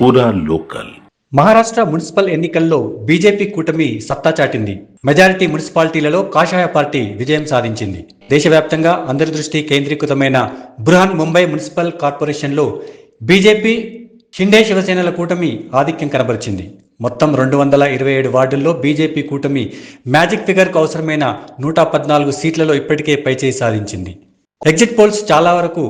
पूरा local. Maharashtra municipal ఎన్నికల్లో BJP కూటమి సత్తా చాటింది. మెజారిటీ మున్సిపాలిటీలలో కాషాయ పార్టీ విజయం సాధించింది. దేశవ్యాప్తంగా అందరి దృష్టి కేంద్రీకృతమైన బృహన్ ముంబై మున్సిపల్ కార్పొరేషన్లో బీజేపీ షిండే శివసేనల కూటమి ఆధిక్యం కనబరిచింది. మొత్తం 227 వార్డుల్లో బీజేపీ కూటమి మ్యాజిక్ ఫిగర్కు అవసరమైన 114 సీట్లలో ఇప్పటికే పైచేయి సాధించింది. ఎగ్జిట్ పోల్స్ చాలా వరకు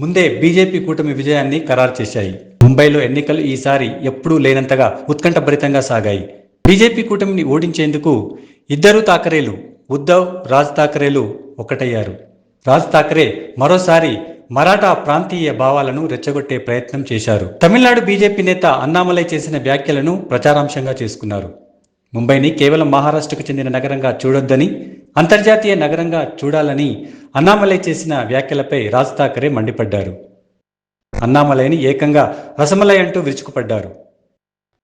ముందే బీజేపీ కూటమి విజయాన్ని ఖరారు చేశాయి. ముంబైలో ఎన్నికలు ఈసారి ఎప్పుడూ లేనంతగా ఉత్కంఠభరితంగా సాగాయి. బీజేపీ కూటమిని ఓడించేందుకు ఇద్దరు ఠాకరేలు ఉద్ధవ్, రాజ్ ఠాకరేలు ఒకటయ్యారు. రాజ్ ఠాకరే మరోసారి మరాఠా ప్రాంతీయ భావాలను రెచ్చగొట్టే ప్రయత్నం చేశారు. తమిళనాడు బీజేపీ నేత అన్నామలై చేసిన వ్యాఖ్యలను ప్రచారాంశంగా చేసుకున్నారు. ముంబైని కేవలం మహారాష్ట్రకు చెందిన నగరంగా చూడొద్దని, అంతర్జాతీయ నగరంగా చూడాలని అన్నామలై చేసిన వ్యాఖ్యలపై రాజ్ ఠాకరే మండిపడ్డారు. అన్నామలైని ఏకంగా రసమలై అంటూ విరుచుకుపడ్డారు.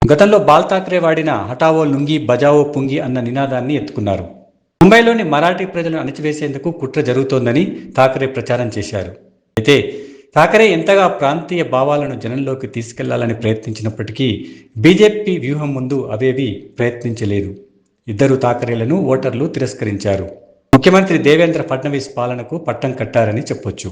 గతంలో బాల్ ఠాకరే వాడిన హఠావో లుంగి బజావో పుంగి అన్న నినాదాన్ని ఎత్తుకున్నారు. ముంబైలోని మరాఠీ ప్రజలను అణచివేసేందుకు కుట్ర జరుగుతోందని ఠాకరే ప్రచారం చేశారు. అయితే ఠాకరే ఎంతగా ప్రాంతీయ భావాలను జనంలోకి తీసుకెళ్లాలని ప్రయత్నించినప్పటికీ బీజేపీ వ్యూహం ముందు అవేవి ప్రయత్నించలేదు. ఇద్దరు ఠాకరేలను ఓటర్లు తిరస్కరించారు. ముఖ్యమంత్రి దేవేంద్ర ఫడ్నవీస్ పాలనకు పట్టం కట్టారని చెప్పొచ్చు.